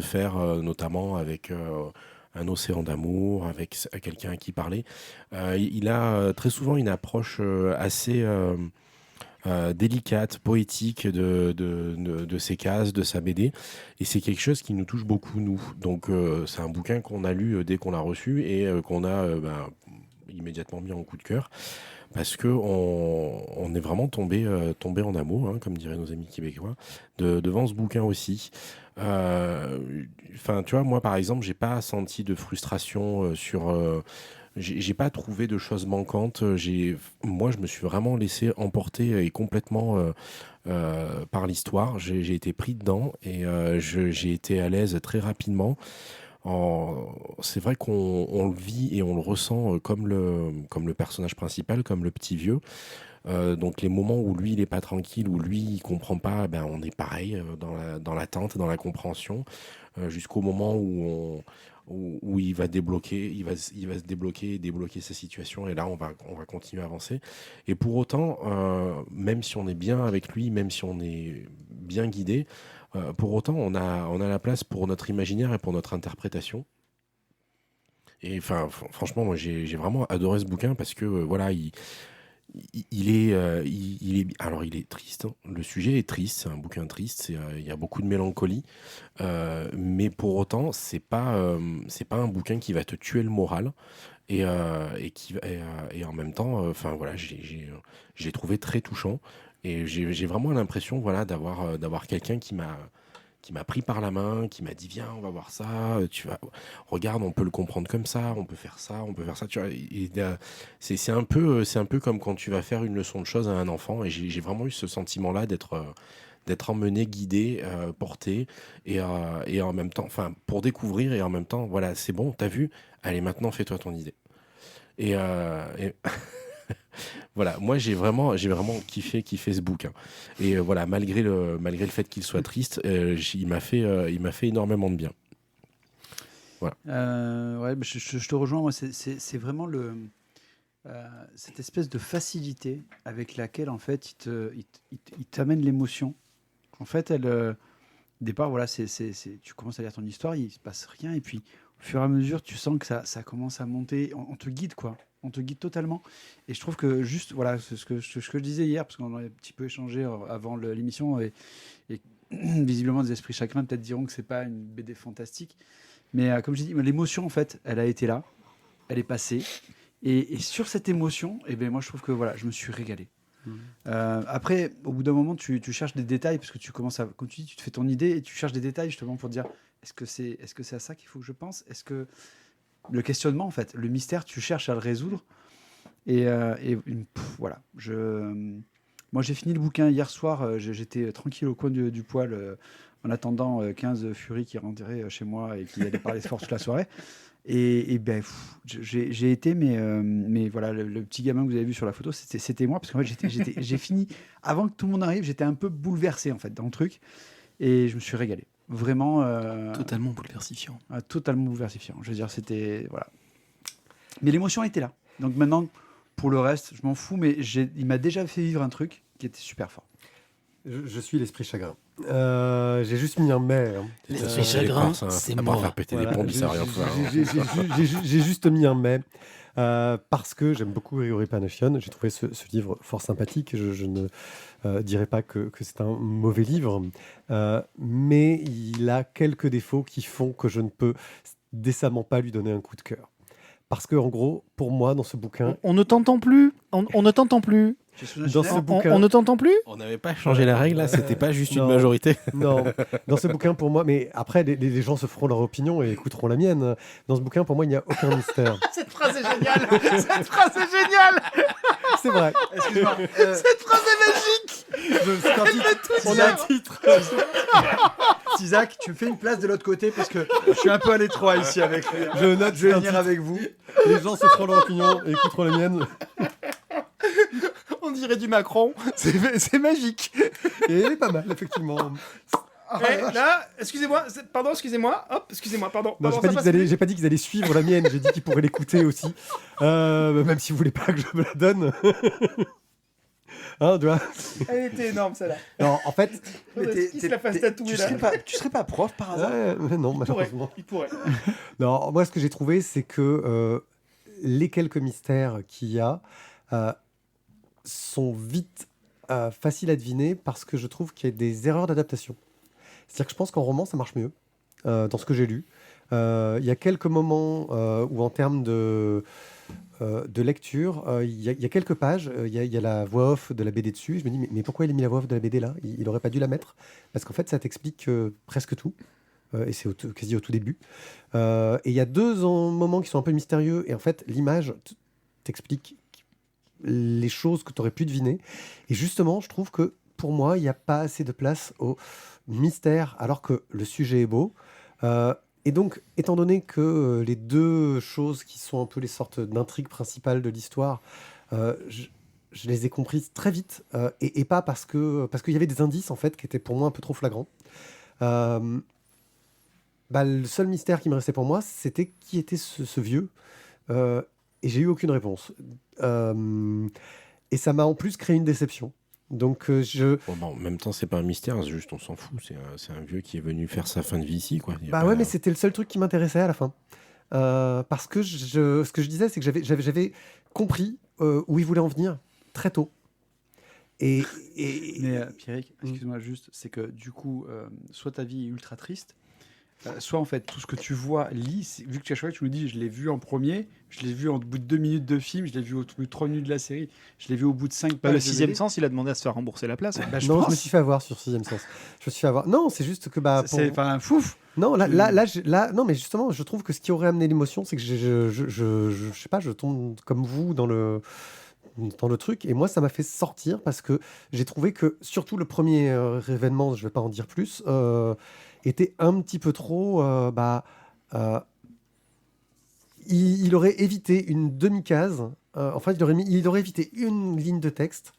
faire, notamment avec Un océan d'amour, avec Quelqu'un à qui parler. Il a très souvent une approche assez délicate, poétique de ses cases, de sa BD. Et c'est quelque chose qui nous touche beaucoup, nous. Donc c'est un bouquin qu'on a lu dès qu'on l'a reçu et qu'on a immédiatement mis en coup de cœur. Parce qu'on est vraiment tombé en amour, hein, comme diraient nos amis québécois, devant ce bouquin aussi. Tu vois, moi, par exemple, j'ai pas senti de frustration j'ai pas trouvé de choses manquantes. Moi, je me suis vraiment laissé emporter et complètement par l'histoire. J'ai été pris dedans et j'ai été à l'aise très rapidement. C'est vrai qu'on le vit et on le ressent comme le personnage principal, comme le petit vieux. Donc les moments où lui il est pas tranquille, où lui il comprend pas, on est pareil dans l'attente, dans la compréhension, jusqu'au moment où il va débloquer, il va se débloquer sa situation et là on va continuer à avancer. Et pour autant, même si on est bien avec lui, même si on est bien guidé, pour autant on a la place pour notre imaginaire et pour notre interprétation. Et franchement, moi j'ai vraiment adoré ce bouquin parce que voilà, il est triste, hein. Le sujet est triste, c'est un bouquin triste, il y a beaucoup de mélancolie, mais pour autant c'est pas un bouquin qui va te tuer le moral et en même temps, voilà, j'ai trouvé très touchant et j'ai vraiment l'impression, voilà, d'avoir quelqu'un qui m'a pris par la main, qui m'a dit viens, on va voir ça, regarde, on peut le comprendre comme ça, on peut faire ça, tu vois. C'est un peu comme quand tu vas faire une leçon de choses à un enfant, et j'ai vraiment eu ce sentiment-là d'être emmené, guidé, porté, et en même temps, enfin, pour découvrir, et en même temps, voilà, c'est bon, t'as vu, allez, maintenant, fais-toi ton idée. Et voilà, moi j'ai vraiment kiffé ce bouquin. Et voilà, malgré le fait qu'il soit triste, il m'a fait énormément de bien. Ouais, je te rejoins. Moi, c'est vraiment cette espèce de facilité avec laquelle en fait il t'amène l'émotion. En fait, au départ, voilà, tu commences à lire ton histoire, il se passe rien, et puis au fur et à mesure, tu sens que ça commence à monter. On te guide, quoi. On te guide totalement. Et je trouve que juste, voilà, c'est ce que je disais hier, parce qu'on a un petit peu échangé avant l'émission, et visiblement, des esprits chacun peut-être diront que c'est pas une BD fantastique. Mais comme je dis, l'émotion, en fait, elle a été là, elle est passée. Et sur cette émotion, ben, moi, je trouve que voilà, je me suis régalé. Après, au bout d'un moment, tu cherches des détails, parce que tu commences à, quand tu dis, tu te fais ton idée, et tu cherches des détails justement pour dire, est-ce que c'est à ça qu'il faut que je pense? Est-ce que le questionnement, en fait, le mystère, tu cherches à le résoudre. Voilà. Moi, j'ai fini le bouquin hier soir. J'étais tranquille au coin du poêle en attendant 15 furies qui rentraient chez moi et qui allaient parler fort toute la soirée. Et ben, j'ai été, mais voilà, le petit gamin que vous avez vu sur la photo, c'était moi, parce qu'en fait, j'ai fini, avant que tout le monde arrive, j'étais un peu bouleversé, en fait, dans le truc, et je me suis régalé. Vraiment. Totalement bouleversifiant. Totalement bouleversifiant. Je veux dire, c'était. Voilà. Mais l'émotion était là. Donc maintenant, pour le reste, je m'en fous, mais il m'a déjà fait vivre un truc qui était super fort. Je suis l'esprit chagrin. J'ai juste mis un mais. Hein. L'esprit chagrin, c'est mort. Faire péter des bombes, ça rien faire. J'ai juste mis un mais. Parce que j'aime beaucoup Grégory Panachian. J'ai trouvé ce livre fort sympathique. Je ne dirais pas que c'est un mauvais livre. Mais il a quelques défauts qui font que je ne peux décemment pas lui donner un coup de cœur. Parce que, en gros, pour moi, dans ce bouquin... On ne t'entend plus. On ne t'entend plus. Dans ce bouquin... On ne t'entend plus. On n'avait pas changé la règle, là. C'était pas juste une majorité. Non, dans ce bouquin, pour moi... Mais après, les gens se feront leur opinion et écouteront la mienne. Dans ce bouquin, pour moi, il n'y a aucun mystère. Cette phrase est géniale. Cette phrase est géniale. C'est vrai. Excuse-moi. Cette phrase est magique. On a un titre. Isaac, tu me fais une place de l'autre côté, parce que je suis un peu à l'étroit ici avec lui. Je note, Je vais venir avec vous. Les gens se feront leur opinion et écouteront la mienne. On dirait du Macron. C'est magique. Et elle est pas mal, effectivement. Là, excusez-moi. Pardon, excusez-moi. Hop, excusez-moi, pardon. Non, j'ai pas dit qu'ils allaient suivre la mienne. J'ai dit qu'ils pourraient l'écouter aussi. Même si vous voulez pas que je me la donne. Hein, tu vois. Elle était énorme, celle-là. Non, en fait... Qui se la fasse tatouer, là. Tu serais pas prof par hasard? Non, malheureusement. Il pourrait. Non, moi, ce que j'ai trouvé, c'est que les quelques mystères qu'il y a sont vite faciles à deviner, parce que je trouve qu'il y a des erreurs d'adaptation. C'est-à-dire que je pense qu'en roman, ça marche mieux, dans ce que j'ai lu. Il y a quelques moments où, en termes de lecture, il y a quelques pages, il y a la voix off de la BD dessus. Je me dis, mais pourquoi il a mis la voix off de la BD là? Il n'aurait pas dû la mettre, parce qu'en fait, ça t'explique presque tout. Et c'est quasi au tout début. Et il y a deux moments qui sont un peu mystérieux, et en fait, l'image t'explique les choses que tu aurais pu deviner. Et justement, je trouve que, pour moi, il n'y a pas assez de place au mystère, alors que le sujet est beau. Et donc, étant donné que les deux choses qui sont un peu les sortes d'intrigues principales de l'histoire, je les ai comprises très vite, et pas parce qu'il y avait des indices, en fait, qui étaient pour moi un peu trop flagrants. Le seul mystère qui me restait pour moi, c'était qui était ce vieux, et j'ai eu aucune réponse. Et ça m'a en plus créé une déception. Donc en même temps, c'est pas un mystère, c'est juste on s'en fout. C'est un vieux qui est venu faire sa fin de vie ici, quoi. Ouais, mais c'était le seul truc qui m'intéressait à la fin. Parce que ce que je disais, c'est que j'avais compris où il voulait en venir très tôt. Mais Pierrick, excuse-moi juste, c'est que du coup, soit ta vie est ultra triste, soit en fait tout ce que tu vois, vu que tu as choisi, tu nous dis je l'ai vu en premier, je l'ai vu au bout de 2 minutes de film, je l'ai vu au bout de 3 minutes de la série, je l'ai vu au bout de 5 pages. Le de sixième BD. sens, il a demandé à se faire rembourser la place. Bah, je Non, pense. je me suis fait avoir sur Sixième Sens. Je me suis fait avoir. Non, c'est juste que C'est enfin fouf. Non, non, mais justement, je trouve que ce qui aurait amené l'émotion, c'est que je sais pas, je tombe comme vous dans le truc, et moi, ça m'a fait sortir parce que j'ai trouvé que, surtout le premier événement, je vais pas en dire plus, était un petit peu trop, euh, il aurait évité une demi-case, enfin, il aurait évité une ligne de texte,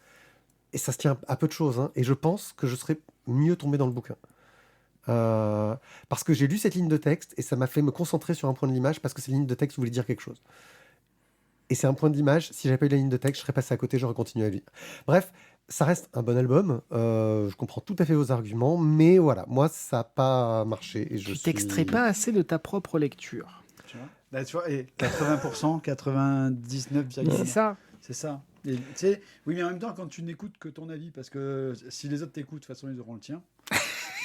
et ça se tient à peu de choses, hein, et je pense que je serais mieux tombé dans le bouquin. Parce que j'ai lu cette ligne de texte et ça m'a fait me concentrer sur un point de l'image parce que cette ligne de texte voulait dire quelque chose. Et c'est un point de l'image, si j'avais pas eu la ligne de texte, je serais passé à côté, j'aurais continué à lire. Bref, ça reste un bon album, je comprends tout à fait vos arguments, mais voilà, moi ça n'a pas marché. Et Tu t'extrais pas assez de ta propre lecture. Tu vois, là, tu vois, et 80%, 99,9%. C'est ça. C'est ça. Et, tu sais, oui, mais en même temps, quand tu n'écoutes que ton avis, parce que si les autres t'écoutent, de toute façon, ils auront le tien.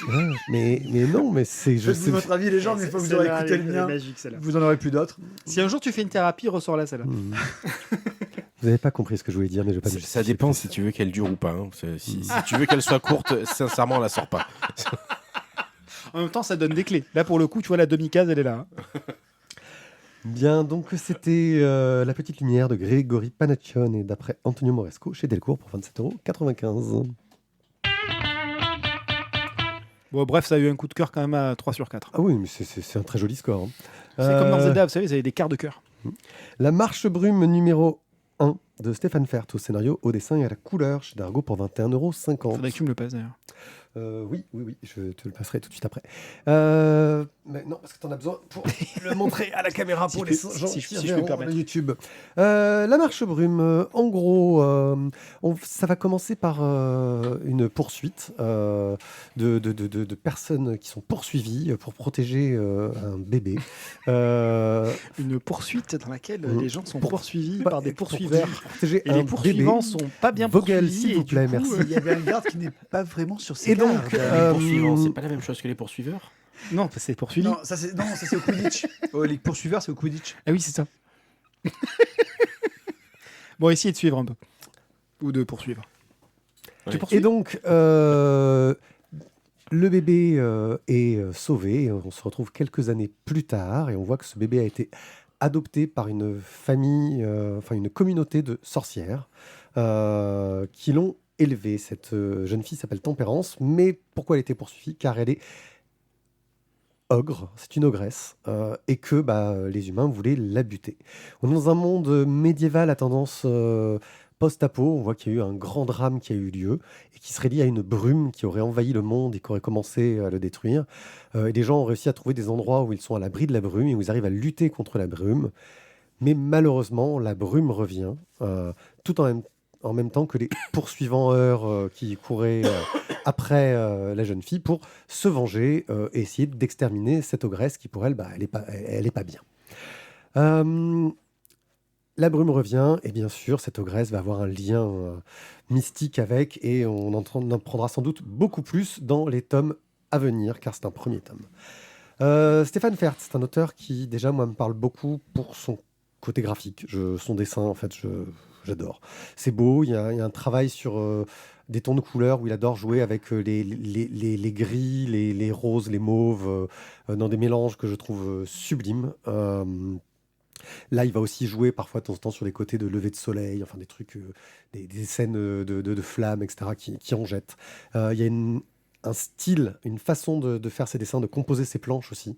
Ouais, mais non, mais c'est... Faites-vous votre avis, les gens, mais une fois que vous aurez écouté le mien, magique, celle-là. vous en aurez plus d'autres. Si un jour tu fais une thérapie, ressors là, celle-là. Vous n'avez pas compris ce que je voulais dire, mais je vais pas... Ça dépend si tu veux qu'elle dure ou pas. Hein. Si tu veux qu'elle soit courte, sincèrement, on la sort pas. En même temps, ça donne des clés. Là, pour le coup, tu vois, la demi-case, elle est là. Bien, donc c'était La Petite Lumière de Grégory Panaccione d'après Antonio Moresco chez Delcourt pour 27,95 €. Bon, bref, ça a eu un coup de cœur quand même à 3 sur 4. Ah oui, mais c'est un très joli score. Hein. C'est comme dans Zelda, vous savez, vous avez des quarts de cœur. La Marche Brume numéro 1 de Stéphane Fert, au scénario, au dessin et à la couleur chez Dargaud pour 21,50 €. Faudrait que tu me le passes d'ailleurs. Oui, je te le passerai tout de suite après. Mais non, parce que tu en as besoin pour le montrer à la caméra pour les gens si qui je peux me verront permettre. le YouTube. La Marche Brume, en gros, ça va commencer par une poursuite de personnes qui sont poursuivies pour protéger un bébé. Une poursuite dans laquelle les gens sont Pour- poursuivis Bah, par des pour poursuiveurs. protéger Et un les poursuivants bébé. sont pas bien Vogel, poursuivis. s'il vous et du plaît, coup, merci. Il y avait un garde qui n'est pas vraiment sur ses Et donc, gardes. Les poursuivants, c'est pas la même chose que les poursuiveurs. Non, c'est poursuivi. Non, ça c'est au Quidditch. Les poursuiveurs, c'est au Quidditch. Ah oui, c'est ça. Bon, essayez de suivre un peu. Ou de poursuivre. Ouais. Tu poursuis Et donc, le bébé est sauvé. On se retrouve quelques années plus tard et on voit que ce bébé a été adopté par une famille, enfin une communauté de sorcières qui l'ont élevé. Cette jeune fille s'appelle Tempérance, mais pourquoi elle était poursuivie? Car elle est ogre, c'est une ogresse, et que les humains voulaient la buter. On est dans un monde médiéval à tendance post-apo. On voit qu'il y a eu un grand drame qui a eu lieu et qui serait lié à une brume qui aurait envahi le monde et qui aurait commencé à le détruire. Et les gens ont réussi à trouver des endroits où ils sont à l'abri de la brume et où ils arrivent à lutter contre la brume. Mais malheureusement, la brume revient, tout en même temps que les poursuivants qui couraient après la jeune fille pour se venger et essayer d'exterminer cette ogresse qui, pour elle, elle est pas bien. La brume revient et bien sûr, cette ogresse va avoir un lien mystique avec et on en apprendra sans doute beaucoup plus dans les tomes à venir car c'est un premier tome. Stéphane Fert, c'est un auteur qui déjà moi me parle beaucoup pour son côté graphique. Son dessin, en fait, j'adore. C'est beau, il y a un travail sur des tons de couleurs où il adore jouer avec les gris, les roses, les mauves, dans des mélanges que je trouve sublimes. Là, il va aussi jouer parfois de temps en temps sur les côtés de lever de soleil, enfin des trucs, des scènes de flammes, etc., qui en jettent. Il y a un style, une façon de faire ses dessins, de composer ses planches aussi,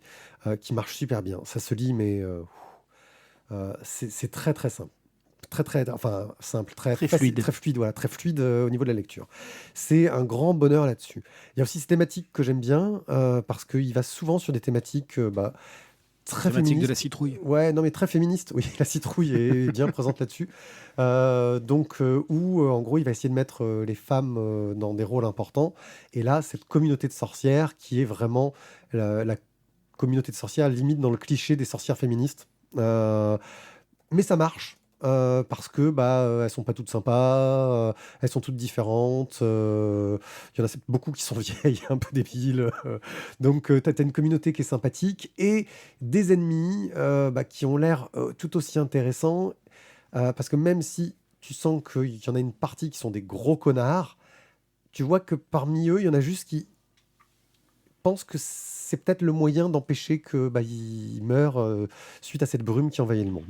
qui marche super bien. Ça se lit, mais c'est très très simple. Simple, très Très facile, fluide. très fluide, voilà, très fluide au niveau de la lecture. C'est un grand bonheur là-dessus. Il y a aussi ces thématiques que j'aime bien, parce qu'il va souvent sur des thématiques très Thématique féministes. de la citrouille. Ouais, non, mais très féministe. Oui, la citrouille est bien présente là-dessus. Où, en gros, il va essayer de mettre les femmes dans des rôles importants. Et là, cette communauté de sorcières qui est vraiment la communauté de sorcières, limite dans le cliché des sorcières féministes. Mais ça marche. parce que elles sont pas toutes sympas, elles sont toutes différentes. Il y en a beaucoup qui sont vieilles, un peu débiles. Donc t'as une communauté qui est sympathique et des ennemis qui ont l'air tout aussi intéressants, parce que même si tu sens qu'il y en a une partie qui sont des gros connards, tu vois que parmi eux, il y en a juste qui pensent que c'est peut-être le moyen d'empêcher que ils meurent suite à cette brume qui envahit le monde.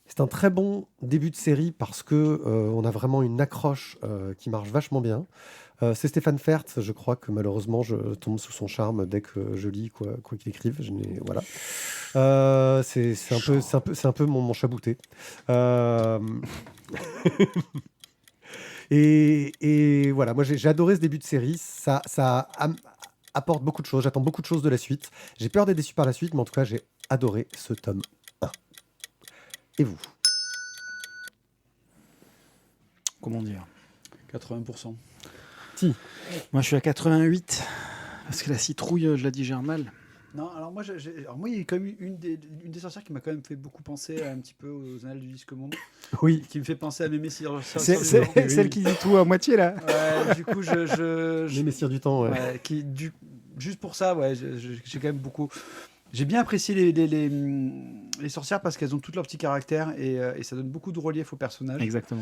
C'est un très bon début de série parce que on a vraiment une accroche qui marche vachement bien. C'est Stéphane Fert, je crois que malheureusement je tombe sous son charme dès que je lis quoi qu'il écrive. Voilà. C'est un peu mon chabouté. Et voilà, moi j'ai adoré ce début de série. Ça apporte beaucoup de choses. J'attends beaucoup de choses de la suite. J'ai peur d'être déçu par la suite, mais en tout cas j'ai adoré ce tome 1. Et vous? Comment dire? 80%. Moi, je suis à 88 parce que la citrouille, je la digère mal. Non, alors moi, il y a quand même une des sorcières qui m'a quand même fait beaucoup penser un petit peu aux Annales du Disque Monde, Oui. qui me fait penser à mes Messieurs. C'est celle qui dit tout à moitié là. Ouais, du coup, Les Messieurs du Temps, ouais. ouais, juste pour ça, ouais, j'ai quand même beaucoup. J'ai bien apprécié les sorcières parce qu'elles ont toutes leur petit caractère et ça donne beaucoup de relief aux personnages. Exactement.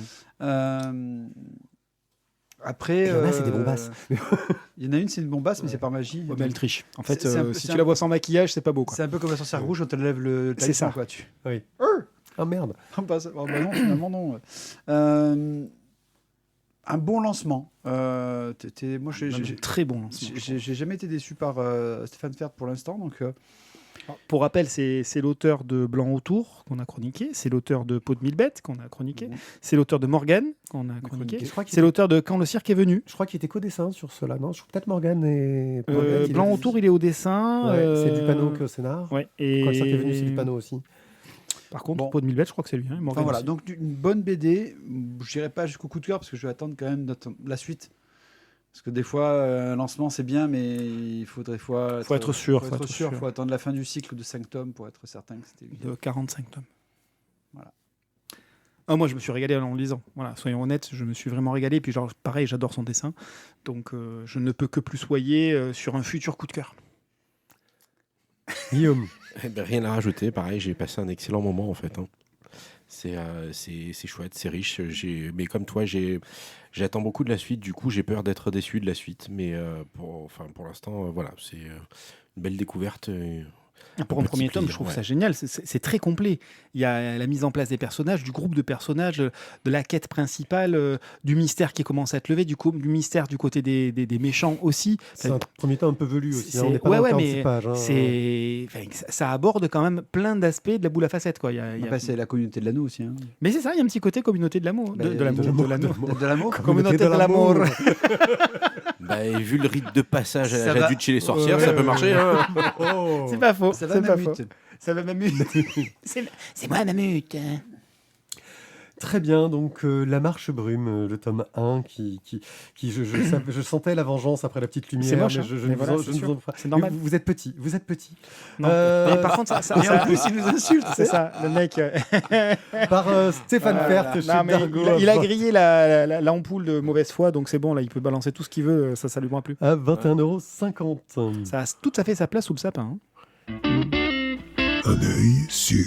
Après, Il y en a, c'est des bombasses. Il y en a une, c'est une bombasse, mais c'est par magie. Ouais, mais elle triche. En fait, C'est un peu- si c'est tu la vois sans maquillage, c'est pas beau. Quoi. C'est un peu comme la sorcière rouge quand elle lève le C'est talisman, ça. quoi. Oui. Ah merde. Bah non, finalement non. Un bon lancement. Moi, Très bon lancement. j'ai jamais été déçu par Stéphane Fert pour l'instant, donc. Pour rappel, c'est l'auteur de Blanc autour qu'on a chroniqué, c'est l'auteur de Peau de mille bêtes qu'on a chroniqué, c'est l'auteur de Morgane qu'on a chroniqué, Je crois qu'il c'est l'auteur de Quand le cirque est venu. Je crois qu'il était qu'au-dessin sur cela, non? Je crois peut-être Morgane et... Blanc autour, il est au dessin. Ouais, c'est du panneau que au scénar. Ouais, et... Quand le cirque est venu, c'est du panneau aussi. Par contre, Bon. Peau de mille bêtes, je crois que c'est lui. Hein, Morgane Enfin voilà, aussi. donc une bonne BD. Je n'irai pas jusqu'au coup de cœur parce que je vais attendre quand même la suite. Parce que des fois, un lancement c'est bien, mais il faudrait Faut être sûr. Il faut attendre la fin du cycle de 5 tomes pour être certain que c'était. De 45 tomes. Voilà. Ah, moi, je me suis régalé en le lisant. Voilà, soyons honnêtes, je me suis vraiment régalé. Puis, genre, pareil, j'adore son dessin. Donc, je ne peux que plus soyer sur un futur coup de cœur. Guillaume. Eh ben, rien à rajouter, pareil, j'ai passé un excellent moment en fait. Hein. C'est chouette, c'est riche. Mais comme toi, j'attends beaucoup de la suite. Du coup, j'ai peur d'être déçu de la suite. Mais pour l'instant, voilà, c'est une belle découverte. Pour un petit premier tome, plaisir, je trouve ouais. ça génial. C'est très complet. Il y a la mise en place des personnages, du groupe de personnages, de la quête principale, du mystère qui commence à être levé, du mystère du côté des méchants aussi. C'est un premier temps un peu velu aussi. Hein. On C'est- n'est pas ouais, dans ouais, 46 mais pages. Hein. ça aborde quand même plein d'aspects de la boule à facettes. Quoi. Après, c'est la communauté de l'anneau aussi. Hein. Mais c'est ça, il y a un petit côté communauté de l'amour. Bah, De l'amour. de De l'anneau. De l'amour. Communauté de l'amour. Bah, et vu le rite de passage à Ça l'âge va. adulte chez les sorcières, Ouais, ça peut marcher. Hein. Oh. C'est pas faux. Ça va, c'est pas Mamute. faux. Ça va, Mamute. C'est moi, Mamute. hein. Très bien, donc La Marche Brume, le tome 1, qui je sentais la vengeance après la petite lumière. C'est moche, mais hein. je Mais ne voilà, vous en- c'est je ne sûr. vous en ferai- C'est normal. Mais vous êtes petit, vous êtes petit. Non. Mais par contre, ça, Et en plus, il nous insulte. c'est ça, le mec. Par Stéphane Fert chez Non, mais Dargaud. il a grillé l'ampoule de mauvaise foi, donc c'est bon, là, il peut balancer tout ce qu'il veut, ça lui prend plus. À 21,50 €. Ça a tout à fait sa place sous le sapin. hein. Un œil sûr.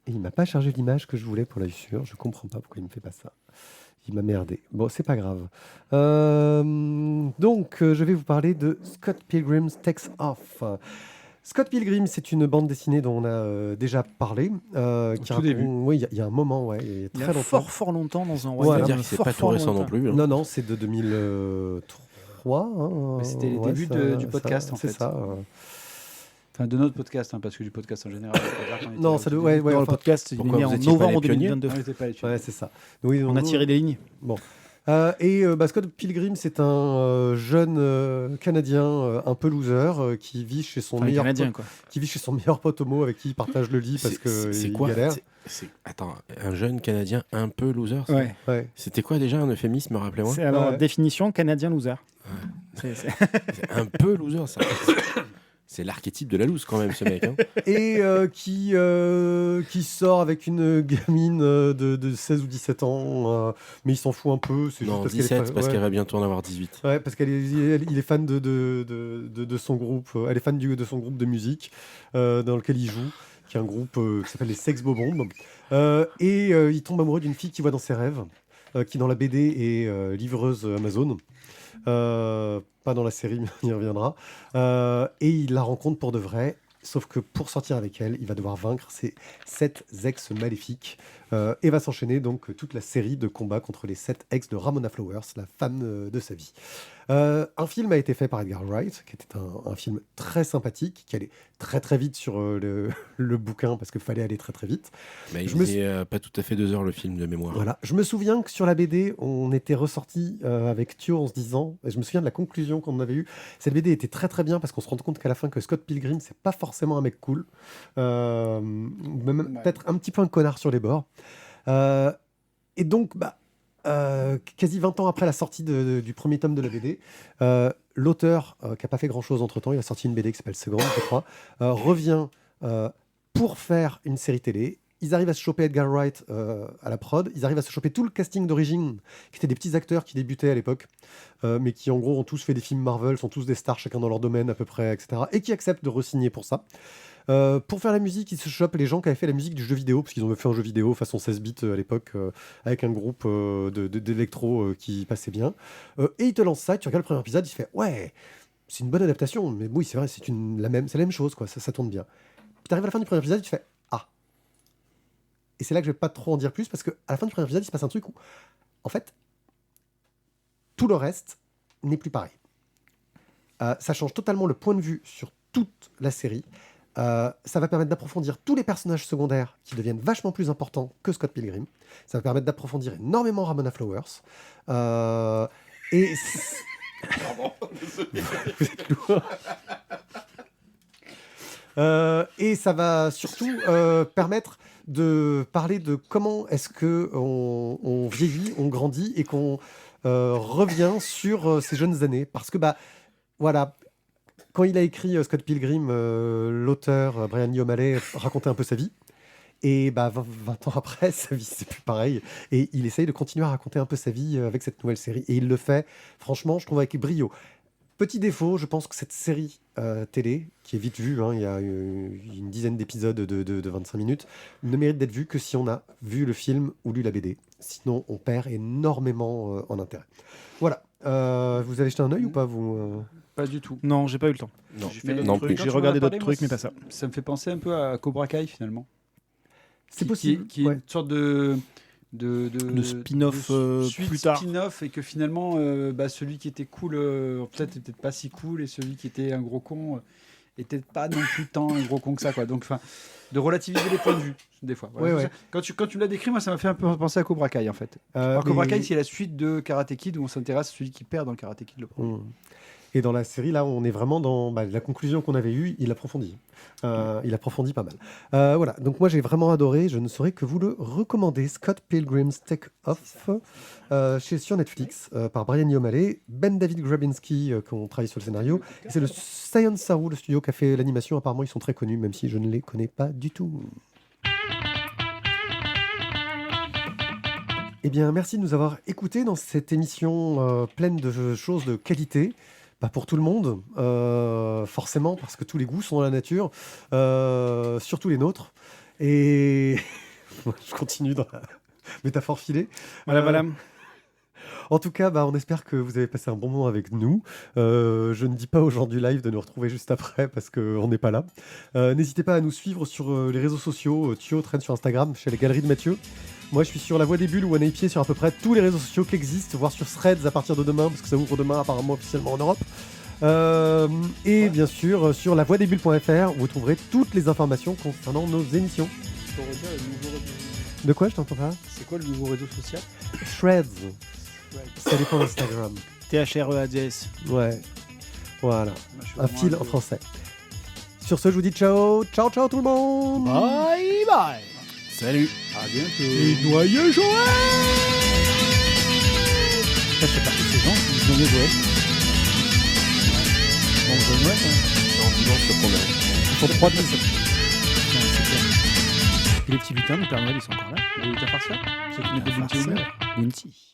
Et il m'a pas chargé l'image que je voulais pour l'œil sûr. Je comprends pas pourquoi il me fait pas ça. Il m'a merdé. Bon, c'est pas grave. Donc, je vais vous parler de Scott Pilgrim's Takes Off. Scott Pilgrim, c'est une bande dessinée dont on a déjà parlé. tout début. Oui, il y a un moment, ouais, il y a Il y très a longtemps. fort longtemps dans un Ouais, royaume. C'est-à-dire que c'est pas tout récent non plus. Hein. Non, non, c'est de 2003. Hein, Mais c'était les ouais, débuts du podcast, en c'est fait. ça. Enfin, de notre podcast, hein, parce que du podcast en général. c'est pas grave qu'on était Non, là ça au doit. tout Ouais, Dans le enfin, podcast, il est Pourquoi né vous en étiez pas novembre les pionniers 2022. début. On était pas les ouais, c'est ça. Oui, On a tiré des lignes. Scott Pilgrim, c'est un jeune Canadien un peu loser qui vit chez son Enfin, les meilleur Canadiens, pote, quoi. qui vit chez son meilleur pote homo avec qui il partage le lit parce que C'est il quoi galère. Attends, un jeune Canadien un peu loser ça Ouais. Ouais. C'était quoi déjà un euphémisme, rappelez-moi C'est alors Ouais. définition Canadien loser. C'est- C'est un peu loser, ça. C'est l'archétype de la loose quand même, ce mec. Hein. Et qui sort avec une gamine de 16 ou 17 ans, mais il s'en fout un peu. C'est Non, juste 17, parce ouais. qu'elle va bientôt en avoir 18. Ouais, parce il est fan de son groupe. Elle est fan de son groupe de musique dans lequel il joue, qui est un groupe qui s'appelle les Sex Bombs. Et il tombe amoureux d'une fille qu'il voit dans ses rêves, qui dans la BD est livreuse Amazon. Pas dans la série, mais on y reviendra. Et il la rencontre pour de vrai. Sauf que pour sortir avec elle, il va devoir vaincre ses 7 ex maléfiques et va s'enchaîner donc toute la série de combats contre les 7 ex de Ramona Flowers, la femme de sa vie. Un film a été fait par Edgar Wright, qui était un film très sympathique, qui allait très très vite sur le bouquin parce qu'il fallait aller très très vite. Mais il faisait pas tout à fait 2 heures le film de mémoire. Voilà. Je me souviens que sur la BD, on était ressorti avec Thio en se disant, et je me souviens de la conclusion qu'on avait eue, cette BD était très très bien parce qu'on se rend compte qu'à la fin que Scott Pilgrim, c'est pas forcément un mec cool, même peut-être un petit peu un connard sur les bords. Et donc, quasi 20 ans après la sortie du premier tome de la BD, l'auteur, qui n'a pas fait grand-chose entre-temps, il a sorti une BD qui s'appelle Second, je crois, revient pour faire une série télé. Ils arrivent à se choper Edgar Wright à la prod, ils arrivent à se choper tout le casting d'origine, qui étaient des petits acteurs qui débutaient à l'époque, mais qui en gros ont tous fait des films Marvel, sont tous des stars, chacun dans leur domaine à peu près, etc., et qui acceptent de re-signer pour ça. Pour faire la musique, ils se chopent les gens qui avaient fait la musique du jeu vidéo, parce qu'ils ont fait un jeu vidéo façon 16 bits à l'époque, avec un groupe d'électro qui passait bien. Et ils te lancent ça, tu regardes le premier épisode, il se fait « Ouais, c'est une bonne adaptation, mais oui, c'est vrai, c'est la même chose, quoi, ça tourne bien. » Tu arrives à la fin du premier épisode, tu fais « Ah !» Et c'est là que je vais pas trop en dire plus, parce qu'à la fin du premier épisode, il se passe un truc où, en fait, tout le reste n'est plus pareil. Ça change totalement le point de vue sur toute la série. Ça va permettre d'approfondir tous les personnages secondaires qui deviennent vachement plus importants que Scott Pilgrim. Ça va permettre d'approfondir énormément Ramona Flowers. Et... Vous êtes lourd. Et ça va surtout permettre de parler de comment est-ce qu'on vieillit, on grandit et qu'on revient sur ces jeunes années. Parce que, voilà, quand il a écrit Scott Pilgrim, l'auteur Brian Lee O'Malley racontait un peu sa vie. Et 20 ans après, sa vie, c'est plus pareil. Et il essaye de continuer à raconter un peu sa vie avec cette nouvelle série. Et il le fait, franchement, je trouve, avec brio. Petit défaut, je pense que cette série télé, qui est vite vue, il y a une dizaine d'épisodes de 25 minutes, ne mérite d'être vue que si on a vu le film ou lu la BD. Sinon, on perd énormément en intérêt. Voilà. Vous avez jeté un œil ou pas, vous Pas du tout. Non, j'ai pas eu le temps. Non, J'ai fait Mais non d'autres plus. trucs, quand j'ai tu regardé m'en as d'autres parlé, trucs, mais pas ça. Ça me fait penser un peu à Cobra Kai finalement. C'est possible. Qui est ouais. une sorte de spin-off, suite plus tard. spin-off, et que finalement celui qui était cool peut-être était pas si cool, et celui qui était un gros con était pas non plus tant un gros con que ça, quoi. Donc enfin, de relativiser les points de vue des fois. Voilà. Ouais. Quand tu l'as décrit, moi ça m'a fait un peu penser à Cobra Kai en fait. Alors Mais- Cobra Kai, c'est la suite de Karate Kid, où on s'intéresse à celui qui perd dans le Karate Kid. Et dans la série, là, on est vraiment dans la conclusion qu'on avait eue. Il approfondit. Il approfondit pas mal. Voilà. Donc moi, j'ai vraiment adoré. Je ne saurais que vous le recommander. Scott Pilgrim's Take Off, sur Netflix, par Brian Lee O'Malley, Ben David Grabinski, qui ont travaillé sur le scénario. Et c'est le Science Saru, le studio qui a fait l'animation. Apparemment, ils sont très connus, même si je ne les connais pas du tout. Eh bien, merci de nous avoir écoutés dans cette émission pleine de choses de qualité. Pas pour tout le monde, forcément, parce que tous les goûts sont dans la nature, surtout les nôtres. Et je continue dans la métaphore filée. Voilà. En tout cas, on espère que vous avez passé un bon moment avec nous. Je ne dis pas aux gens du live de nous retrouver juste après parce qu'on n'est pas là. N'hésitez pas à nous suivre sur les réseaux sociaux. Thio traîne sur Instagram, chez la Galerie de Mathieu. Moi, je suis sur La Voix des Bulles ou OneAPI sur à peu près tous les réseaux sociaux qui existent, voire sur Threads à partir de demain, parce que ça ouvre demain apparemment officiellement en Europe. Et bien sûr, sur lavoixdesbulles.fr, où vous trouverez toutes les informations concernant nos émissions. De quoi, je t'entends pas? C'est quoi le nouveau réseau social? Threads. Ça dépend d'Instagram. THREADS. Ouais. Voilà. Moi, je suis Un vraiment fil en français. Sur ce, je vous dis ciao. Ciao, ciao tout le monde. Bye bye. Salut. À bientôt. Et noyeux Joël. Ça fait partie de ces gens qui disent noyeux Joël. Bon, Joël, en disant ce qu'on a. Ils font 3 bises. C'est clair. Et les petits lutins, le Père Noël, ils sont encore là. Les lutins farceurs. Ceux qui mettent des Farceurs. bounty au mur. Bounty.